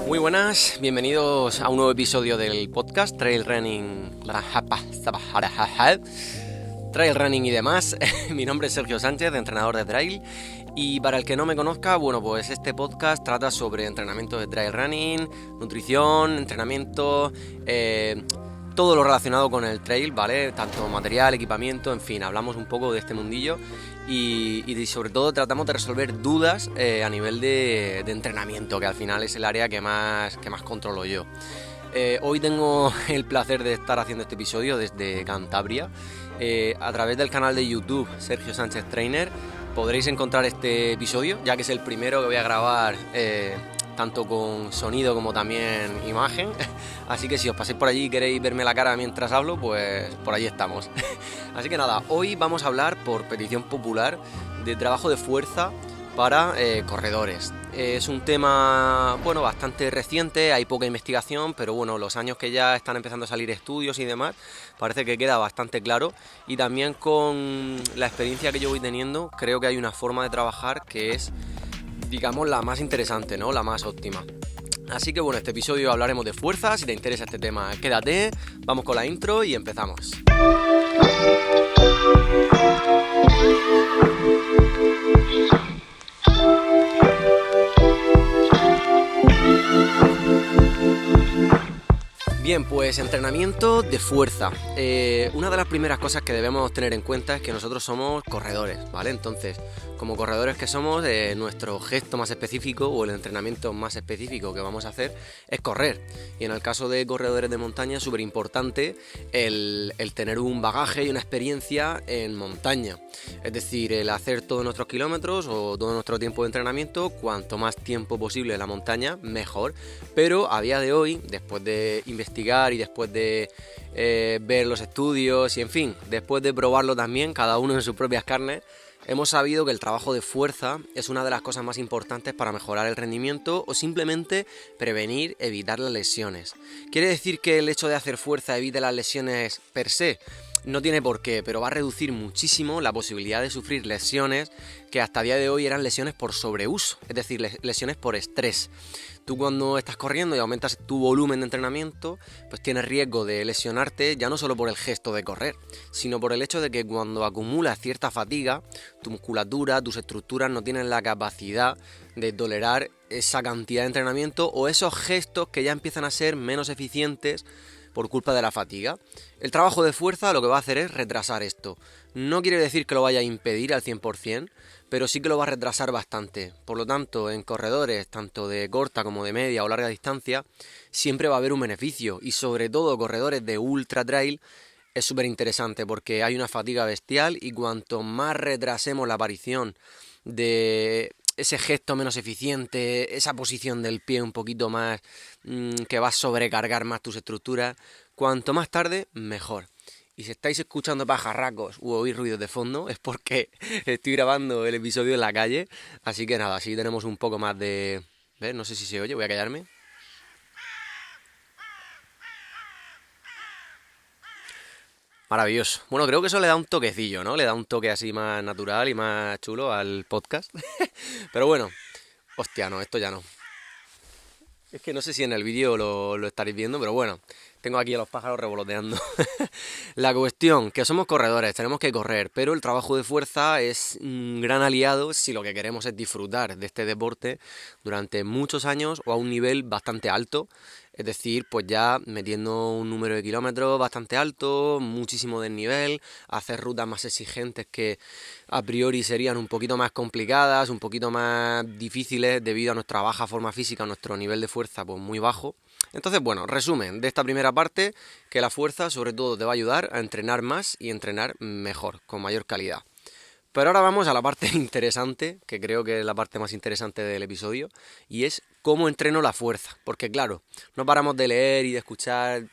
Muy buenas, bienvenidos a un nuevo episodio del podcast Trail Running, Trail Running y demás. Mi nombre es Sergio Sánchez, entrenador de trail, y para el que no me conozca, bueno, pues este podcast trata sobre entrenamiento de trail running, nutrición, entrenamiento, todo lo relacionado con el trail, ¿vale? Tanto material, equipamiento, en fin, hablamos un poco de este mundillo y sobre todo tratamos de resolver dudas a nivel de entrenamiento, que al final es el área que más controlo yo. Hoy tengo el placer de estar haciendo este episodio desde Cantabria. A través del canal de YouTube Sergio Sánchez Trainer podréis encontrar este episodio, ya que es el primero que voy a grabar tanto con sonido como también imagen. Así que si os pasáis por allí y queréis verme la cara mientras hablo, pues por allí estamos. Así que nada, hoy vamos a hablar, por petición popular, de trabajo de fuerza para corredores. Es un tema, bueno, bastante reciente, hay poca investigación, pero bueno, los años que ya están empezando a salir estudios y demás, parece que queda bastante claro. Y también con la experiencia que yo voy teniendo, creo que hay una forma de trabajar que es, digamos, la más interesante, ¿no? La más óptima. Así que bueno, este episodio hablaremos de fuerza. Si te interesa este tema, quédate, vamos con la intro y empezamos. Bien, pues entrenamiento de fuerza. Una de las primeras cosas que debemos tener en cuenta es que nosotros somos corredores, ¿vale? Entonces, como corredores que somos, nuestro gesto más específico o el entrenamiento más específico que vamos a hacer es correr. Y en el caso de corredores de montaña es súper importante el tener un bagaje y una experiencia en montaña. Es decir, el hacer todos nuestros kilómetros o todo nuestro tiempo de entrenamiento, cuanto más tiempo posible en la montaña, mejor. Pero a día de hoy, después de investigar y después de ver los estudios y en fin, después de probarlo también, cada uno en sus propias carnes, hemos sabido que el trabajo de fuerza es una de las cosas más importantes para mejorar el rendimiento o simplemente prevenir, evitar las lesiones. ¿Quiere decir que el hecho de hacer fuerza evite las lesiones per se? No tiene por qué, pero va a reducir muchísimo la posibilidad de sufrir lesiones que hasta día de hoy eran lesiones por sobreuso, es decir, lesiones por estrés. Tú cuando estás corriendo y aumentas tu volumen de entrenamiento, pues tienes riesgo de lesionarte ya no solo por el gesto de correr, sino por el hecho de que cuando acumulas cierta fatiga, tu musculatura, tus estructuras no tienen la capacidad de tolerar esa cantidad de entrenamiento o esos gestos que ya empiezan a ser menos eficientes por culpa de la fatiga. El trabajo de fuerza lo que va a hacer es retrasar esto. No quiere decir que lo vaya a impedir al 100%, pero sí que lo va a retrasar bastante. Por lo tanto, en corredores, tanto de corta como de media o larga distancia, siempre va a haber un beneficio. Y sobre todo corredores de ultra trail es súper interesante porque hay una fatiga bestial y cuanto más retrasemos la aparición de ese gesto menos eficiente, esa posición del pie un poquito más que va a sobrecargar más tus estructuras, cuanto más tarde, mejor. Y si estáis escuchando pajarracos u oír ruidos de fondo, es porque estoy grabando el episodio en la calle, así que nada, así tenemos un poco más de... ¿Ves? No sé si se oye, voy a callarme. Maravilloso. Bueno, creo que eso le da un toquecillo, ¿no? Le da un toque así más natural y más chulo al podcast. Pero bueno, hostia, no, esto ya no. Es que no sé si en el vídeo lo estaréis viendo, pero bueno, tengo aquí a los pájaros revoloteando. La cuestión, que somos corredores, tenemos que correr, pero el trabajo de fuerza es un gran aliado si lo que queremos es disfrutar de este deporte durante muchos años o a un nivel bastante alto. Es decir, pues ya metiendo un número de kilómetros bastante alto, muchísimo desnivel, hacer rutas más exigentes que a priori serían un poquito más complicadas, un poquito más difíciles debido a nuestra baja forma física, a nuestro nivel de fuerza pues muy bajo. Entonces, bueno, resumen de esta primera parte, que la fuerza sobre todo te va a ayudar a entrenar más y entrenar mejor, con mayor calidad. Pero ahora vamos a la parte interesante, que creo que es la parte más interesante del episodio, y es cómo entreno la fuerza. Porque claro, no paramos de leer y de escuchar,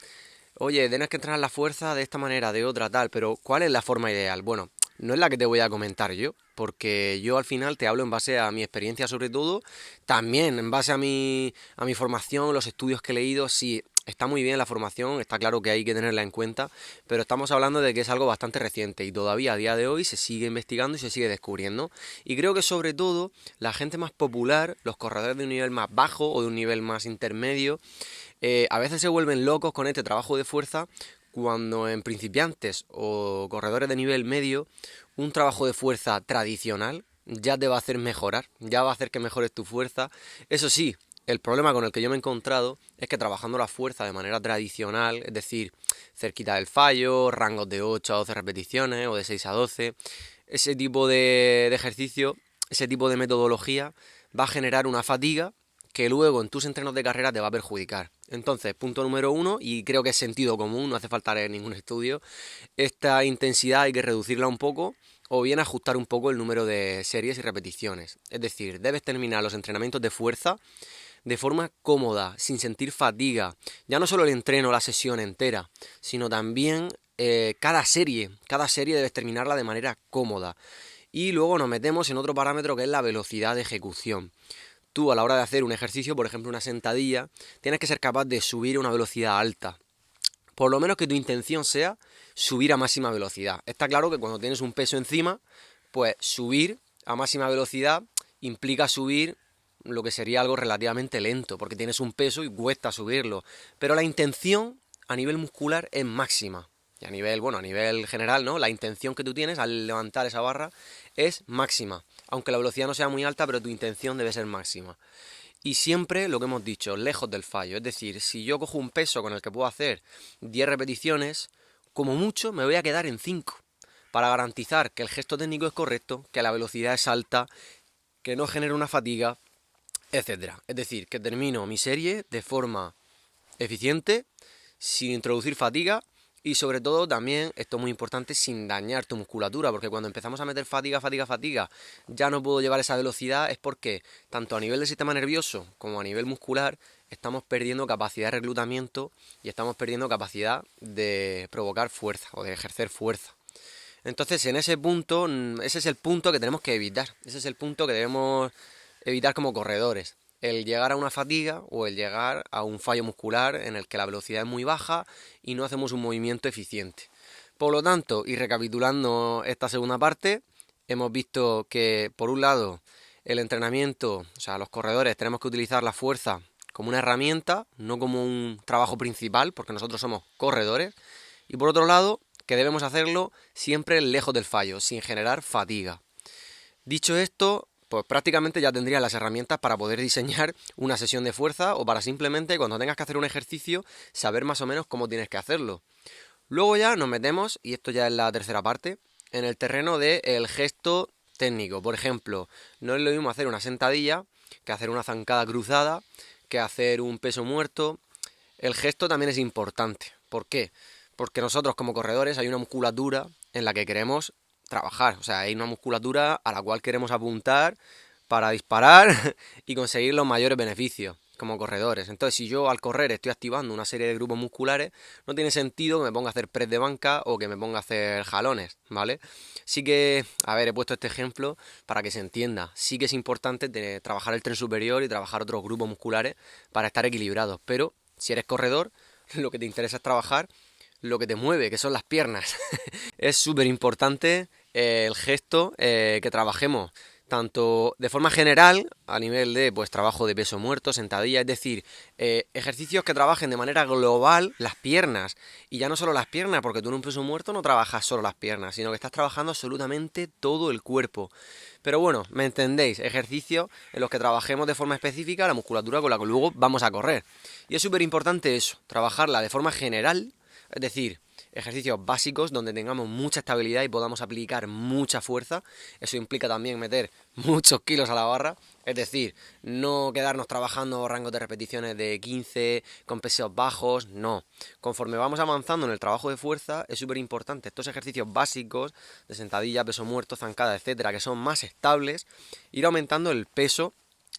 oye, tienes que entrenar la fuerza de esta manera, de otra, tal, pero ¿cuál es la forma ideal? Bueno, no es la que te voy a comentar yo, porque yo al final te hablo en base a mi experiencia sobre todo, también en base a mi formación, los estudios que he leído, sí, está muy bien la formación, está claro que hay que tenerla en cuenta, pero estamos hablando de que es algo bastante reciente y todavía a día de hoy se sigue investigando y se sigue descubriendo. Y creo que sobre todo la gente más popular, los corredores de un nivel más bajo o de un nivel más intermedio, a veces se vuelven locos con este trabajo de fuerza cuando en principiantes o corredores de nivel medio un trabajo de fuerza tradicional ya te va a hacer mejorar, ya va a hacer que mejores tu fuerza. Eso sí, el problema con el que yo me he encontrado es que trabajando la fuerza de manera tradicional, es decir, cerquita del fallo, rangos de 8 a 12 repeticiones o de 6 a 12, ese tipo de ejercicio, ese tipo de metodología va a generar una fatiga que luego en tus entrenos de carrera te va a perjudicar. Entonces, punto número uno, y creo que es sentido común, no hace falta leer ningún estudio, esta intensidad hay que reducirla un poco o bien ajustar un poco el número de series y repeticiones. Es decir, debes terminar los entrenamientos de fuerza de forma cómoda, sin sentir fatiga. Ya no solo el entreno, la sesión entera, sino también cada serie. Cada serie debes terminarla de manera cómoda. Y luego nos metemos en otro parámetro que es la velocidad de ejecución. Tú a la hora de hacer un ejercicio, por ejemplo una sentadilla, tienes que ser capaz de subir a una velocidad alta. Por lo menos que tu intención sea subir a máxima velocidad. Está claro que cuando tienes un peso encima, pues subir a máxima velocidad implica subir lo que sería algo relativamente lento, porque tienes un peso y cuesta subirlo. Pero la intención a nivel muscular es máxima. Y a nivel general, ¿no? La intención que tú tienes al levantar esa barra es máxima. Aunque la velocidad no sea muy alta, pero tu intención debe ser máxima. Y siempre lo que hemos dicho, lejos del fallo. Es decir, si yo cojo un peso con el que puedo hacer 10 repeticiones, como mucho me voy a quedar en 5. Para garantizar que el gesto técnico es correcto, que la velocidad es alta, que no genera una fatiga, etcétera. Es decir, que termino mi serie de forma eficiente, sin introducir fatiga y sobre todo también, esto es muy importante, sin dañar tu musculatura, porque cuando empezamos a meter fatiga, ya no puedo llevar esa velocidad, es porque tanto a nivel del sistema nervioso como a nivel muscular estamos perdiendo capacidad de reclutamiento y estamos perdiendo capacidad de provocar fuerza o de ejercer fuerza. Entonces, en ese punto, ese es el punto que tenemos que evitar, ese es el punto que debemos evitar como corredores. El llegar a una fatiga o el llegar a un fallo muscular en el que la velocidad es muy baja y no hacemos un movimiento eficiente. Por lo tanto, y recapitulando esta segunda parte, hemos visto que por un lado el entrenamiento, o sea, los corredores tenemos que utilizar la fuerza como una herramienta, no como un trabajo principal, porque nosotros somos corredores. Y por otro lado, que debemos hacerlo siempre lejos del fallo, sin generar fatiga. Dicho esto, pues prácticamente ya tendrías las herramientas para poder diseñar una sesión de fuerza o para simplemente cuando tengas que hacer un ejercicio saber más o menos cómo tienes que hacerlo. Luego ya nos metemos, y esto ya es la tercera parte, en el terreno del gesto técnico. Por ejemplo, no es lo mismo hacer una sentadilla que hacer una zancada cruzada, que hacer un peso muerto. El gesto también es importante. ¿Por qué? Porque nosotros como corredores hay una musculatura en la que queremos trabajar. O sea, hay una musculatura a la cual queremos apuntar para disparar y conseguir los mayores beneficios como corredores. Entonces, si yo al correr estoy activando una serie de grupos musculares, no tiene sentido que me ponga a hacer press de banca o que me ponga a hacer jalones, ¿vale? Sí que, a ver, he puesto este ejemplo para que se entienda. Sí que es importante trabajar el tren superior y trabajar otros grupos musculares para estar equilibrados, pero si eres corredor, lo que te interesa es trabajar lo que te mueve, que son las piernas. Es súper importante el gesto que trabajemos, tanto de forma general, a nivel de pues trabajo de peso muerto, sentadilla, es decir, ejercicios que trabajen de manera global las piernas. Y ya no solo las piernas, porque tú en un peso muerto no trabajas solo las piernas, sino que estás trabajando absolutamente todo el cuerpo. Pero bueno, me entendéis, ejercicios en los que trabajemos de forma específica la musculatura con la que luego vamos a correr. Y es súper importante eso, trabajarla de forma general, es decir, ejercicios básicos donde tengamos mucha estabilidad y podamos aplicar mucha fuerza. Eso implica también meter muchos kilos a la barra, es decir, no quedarnos trabajando rangos de repeticiones de 15 con pesos bajos, no. Conforme vamos avanzando en el trabajo de fuerza es súper importante estos ejercicios básicos de sentadilla, peso muerto, zancada, etcétera, que son más estables, ir aumentando el peso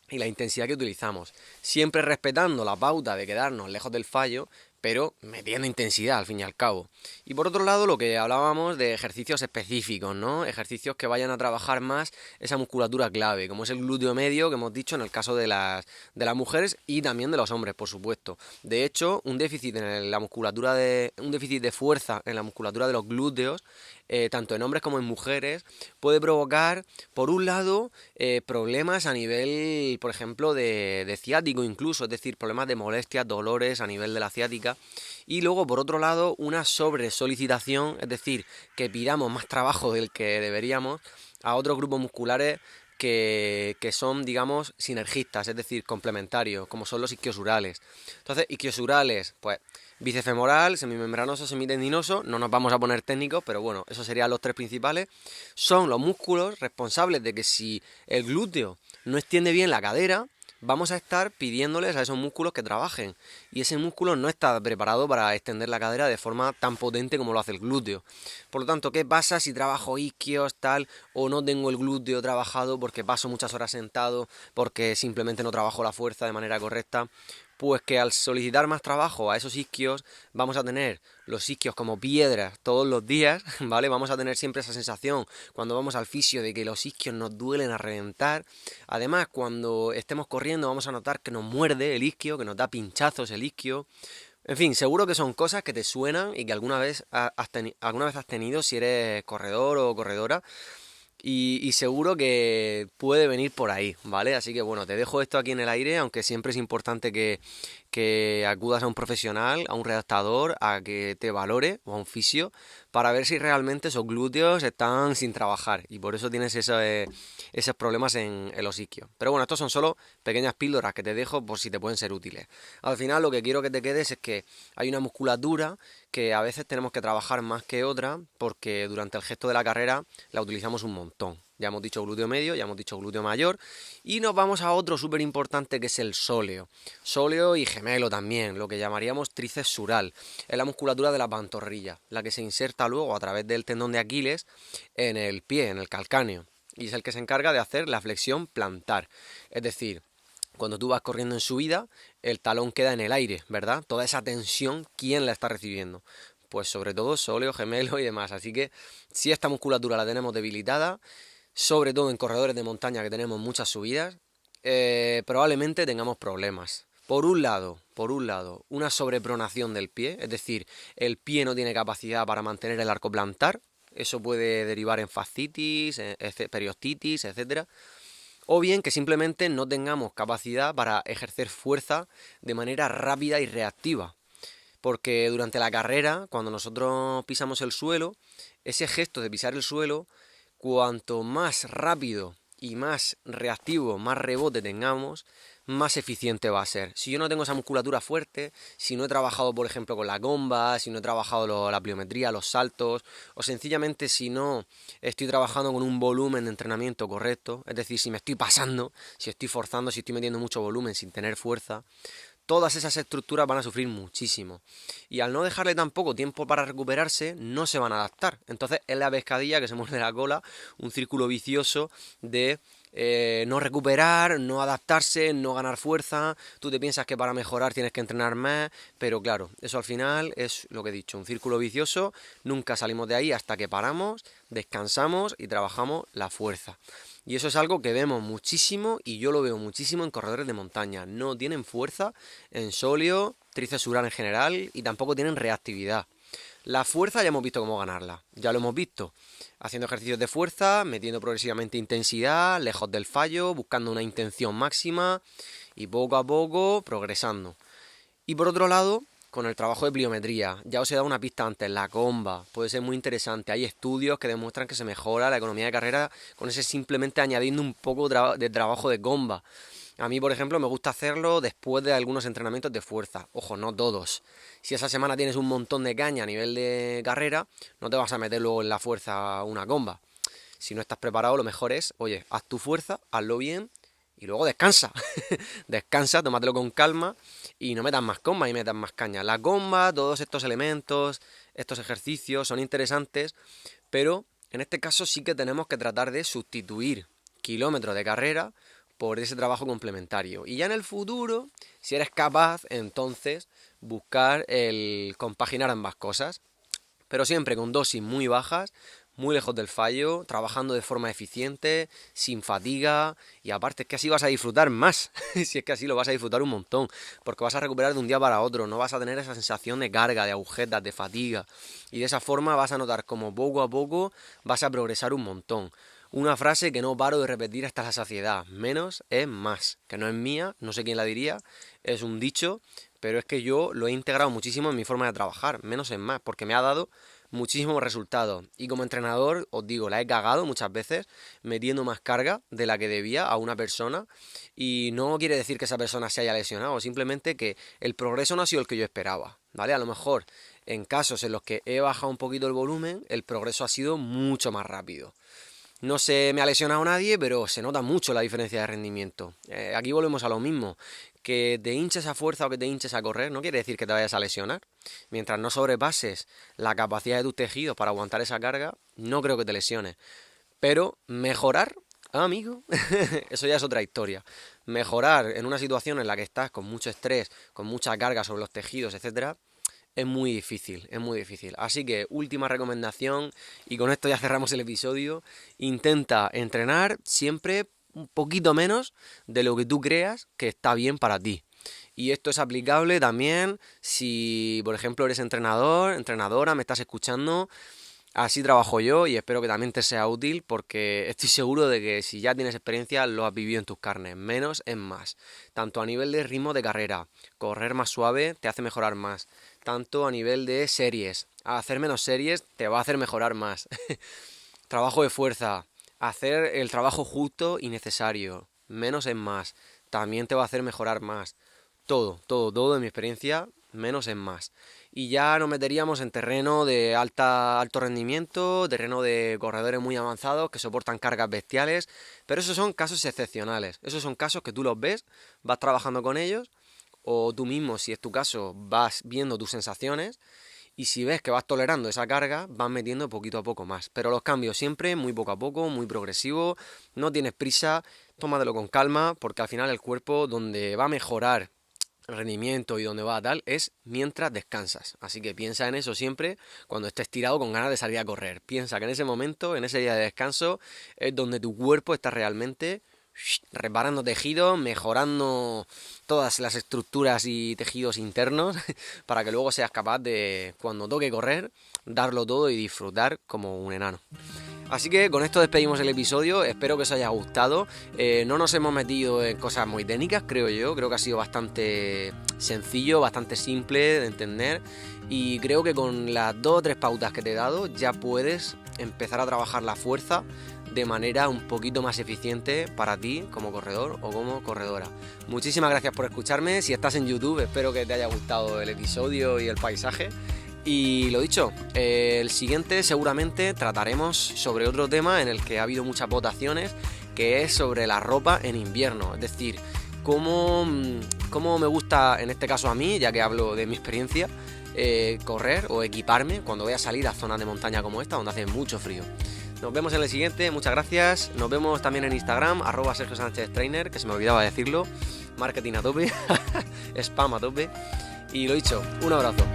y la intensidad que utilizamos, siempre respetando la pauta de quedarnos lejos del fallo, pero metiendo intensidad al fin y al cabo. Y por otro lado, lo que hablábamos de ejercicios específicos, ¿no? Ejercicios que vayan a trabajar más esa musculatura clave, como es el glúteo medio, que hemos dicho en el caso de las mujeres y también de los hombres, por supuesto. De hecho, un déficit en la musculatura un déficit de fuerza en la musculatura de los glúteos, tanto en hombres como en mujeres, puede provocar, por un lado, problemas a nivel, por ejemplo, de ciático incluso, es decir, problemas de molestias, dolores a nivel de la ciática. Y luego, por otro lado, una sobresolicitación, es decir, que pidamos más trabajo del que deberíamos a otros grupos musculares que son, digamos, sinergistas, es decir, complementarios, como son los isquiosurales. Entonces, isquiosurales, pues bíceps femoral, semimembranoso, semitendinoso, no nos vamos a poner técnicos, pero bueno, esos serían los tres principales. Son los músculos responsables de que si el glúteo no extiende bien la cadera, vamos a estar pidiéndoles a esos músculos que trabajen. Y ese músculo no está preparado para extender la cadera de forma tan potente como lo hace el glúteo. Por lo tanto, ¿qué pasa si trabajo isquios, tal, o no tengo el glúteo trabajado porque paso muchas horas sentado, porque simplemente no trabajo la fuerza de manera correcta? Pues que al solicitar más trabajo a esos isquios, vamos a tener los isquios como piedras todos los días, ¿vale? Vamos a tener siempre esa sensación cuando vamos al fisio de que los isquios nos duelen a reventar. Además, cuando estemos corriendo vamos a notar que nos muerde el isquio, que nos da pinchazos el isquio. En fin, seguro que son cosas que te suenan y que alguna vez has tenido si eres corredor o corredora. Y seguro que puede venir por ahí, ¿vale? Así que bueno, te dejo esto aquí en el aire, aunque siempre es importante que acudas a un profesional, a un redactador, a que te valore o a un fisio, para ver si realmente esos glúteos están sin trabajar y por eso tienes esos problemas en los isquios. Pero bueno, estos son solo pequeñas píldoras que te dejo por si te pueden ser útiles. Al final lo que quiero que te quedes es que hay una musculatura que a veces tenemos que trabajar más que otra porque durante el gesto de la carrera la utilizamos un montón. Ya hemos dicho glúteo medio, ya hemos dicho glúteo mayor y nos vamos a otro súper importante que es el sóleo. Sóleo y gemelo también, lo que llamaríamos tríceps sural. Es la musculatura de la pantorrilla, la que se inserta luego a través del tendón de Aquiles en el pie, en el calcáneo. Y es el que se encarga de hacer la flexión plantar. Es decir, cuando tú vas corriendo en subida, el talón queda en el aire, ¿verdad? Toda esa tensión, ¿quién la está recibiendo? Pues sobre todo sóleo, gemelo y demás. Así que si esta musculatura la tenemos debilitada, sobre todo en corredores de montaña que tenemos muchas subidas, probablemente tengamos problemas. Por un lado, una sobrepronación del pie, es decir, el pie no tiene capacidad para mantener el arco plantar, eso puede derivar en fascitis, periostitis, etcétera. O bien que simplemente no tengamos capacidad para ejercer fuerza de manera rápida y reactiva. Porque durante la carrera, cuando nosotros pisamos el suelo, ese gesto de pisar el suelo, cuanto más rápido y más reactivo, más rebote tengamos, más eficiente va a ser. Si yo no tengo esa musculatura fuerte, si no he trabajado, por ejemplo, con la comba, si no he trabajado la pliometría, los saltos, o sencillamente si no estoy trabajando con un volumen de entrenamiento correcto, es decir, si me estoy pasando, si estoy forzando, si estoy metiendo mucho volumen sin tener fuerza, todas esas estructuras van a sufrir muchísimo. Y al no dejarle tampoco tiempo para recuperarse, no se van a adaptar. Entonces es la pescadilla que se muerde la cola, un círculo vicioso de no recuperar, no adaptarse, no ganar fuerza. Tú te piensas que para mejorar tienes que entrenar más, pero claro, eso al final es lo que he dicho, un círculo vicioso. Nunca salimos de ahí hasta que paramos, descansamos y trabajamos la fuerza. Y eso es algo que vemos muchísimo y yo lo veo muchísimo en corredores de montaña. No tienen fuerza en sóleo, tríceps sural en general y tampoco tienen reactividad. La fuerza ya hemos visto cómo ganarla, ya lo hemos visto. Haciendo ejercicios de fuerza, metiendo progresivamente intensidad, lejos del fallo, buscando una intención máxima y poco a poco progresando. Y por otro lado, con el trabajo de pliometría, ya os he dado una pista antes, la comba, puede ser muy interesante. Hay estudios que demuestran que se mejora la economía de carrera con ese simplemente añadiendo un poco de trabajo de comba. A mí, por ejemplo, me gusta hacerlo después de algunos entrenamientos de fuerza. Ojo, no todos. Si esa semana tienes un montón de caña a nivel de carrera, no te vas a meter luego en la fuerza una comba. Si no estás preparado, lo mejor es, oye, haz tu fuerza, hazlo bien y luego descansa. Descansa, tómatelo con calma y no metas más comba y metas más caña. La comba, todos estos elementos, estos ejercicios son interesantes, pero en este caso sí que tenemos que tratar de sustituir kilómetros de carrera por ese trabajo complementario. Y ya en el futuro, si eres capaz, entonces buscar el compaginar ambas cosas, pero siempre con dosis muy bajas, muy lejos del fallo, trabajando de forma eficiente, sin fatiga, y aparte es que así vas a disfrutar más, si es que así lo vas a disfrutar un montón, porque vas a recuperar de un día para otro, no vas a tener esa sensación de carga, de agujetas, de fatiga, y de esa forma vas a notar como poco a poco vas a progresar un montón. Una frase que no paro de repetir hasta la saciedad: menos es más, que no es mía, no sé quién la diría, es un dicho, pero es que yo lo he integrado muchísimo en mi forma de trabajar, menos es más, porque me ha dado muchísimos resultados. Y como entrenador, os digo, la he cagado muchas veces metiendo más carga de la que debía a una persona, y no quiere decir que esa persona se haya lesionado, simplemente que el progreso no ha sido el que yo esperaba, ¿vale? A lo mejor en casos en los que he bajado un poquito el volumen, el progreso ha sido mucho más rápido. No se me ha lesionado nadie, pero se nota mucho la diferencia de rendimiento. Aquí volvemos a lo mismo. Que te hinches a fuerza o que te hinches a correr no quiere decir que te vayas a lesionar. Mientras no sobrepases la capacidad de tus tejidos para aguantar esa carga, no creo que te lesiones. Pero mejorar, amigo, eso ya es otra historia. Mejorar en una situación en la que estás con mucho estrés, con mucha carga sobre los tejidos, etcétera, es muy difícil, es muy difícil. Así que última recomendación, y con esto ya cerramos el episodio: intenta entrenar siempre un poquito menos de lo que tú creas que está bien para ti. Y esto es aplicable también si, por ejemplo, eres entrenador, entrenadora, me estás escuchando. Así trabajo yo, y espero que también te sea útil, porque estoy seguro de que si ya tienes experiencia lo has vivido en tus carnes. Menos es más. Tanto a nivel de ritmo de carrera, correr más suave te hace mejorar más. Tanto a nivel de series, hacer menos series te va a hacer mejorar más. Trabajo de fuerza, hacer el trabajo justo y necesario. Menos es más. También te va a hacer mejorar más. Todo en mi experiencia, menos es más. Y ya nos meteríamos en terreno de alto rendimiento, terreno de corredores muy avanzados que soportan cargas bestiales, pero esos son casos excepcionales. Esos son casos que tú los ves, vas trabajando con ellos, o tú mismo, si es tu caso, vas viendo tus sensaciones, y si ves que vas tolerando esa carga, vas metiendo poquito a poco más. Pero los cambios siempre muy poco a poco, muy progresivo, no tienes prisa, tómatelo con calma, porque al final el cuerpo donde va a mejorar el rendimiento y donde va a tal es mientras descansas. Así que piensa en eso siempre cuando estés tirado con ganas de salir a correr. Piensa que en ese momento, en ese día de descanso, es donde tu cuerpo está realmente reparando tejidos, mejorando todas las estructuras y tejidos internos para que luego seas capaz de, cuando toque correr, darlo todo y disfrutar como un enano. Así que con esto despedimos el episodio, espero que os haya gustado. No nos hemos metido en cosas muy técnicas, creo que ha sido bastante sencillo, bastante simple de entender, y creo que con las 2 o 3 pautas que te he dado ya puedes empezar a trabajar la fuerza de manera un poquito más eficiente para ti como corredor o como corredora. Muchísimas gracias por escucharme. Si estás en YouTube, espero que te haya gustado el episodio y el paisaje. Y lo dicho, el siguiente seguramente trataremos sobre otro tema en el que ha habido muchas votaciones, que es sobre la ropa en invierno. Es decir, cómo me gusta, en este caso a mí, ya que hablo de mi experiencia, correr o equiparme cuando voy a salir a zonas de montaña como esta, donde hace mucho frío. Nos vemos en el siguiente, muchas gracias. Nos vemos también en Instagram, @Sergio Sánchez Trainer, que se me olvidaba decirlo. Marketing a tope, spam a tope. Y lo dicho, un abrazo.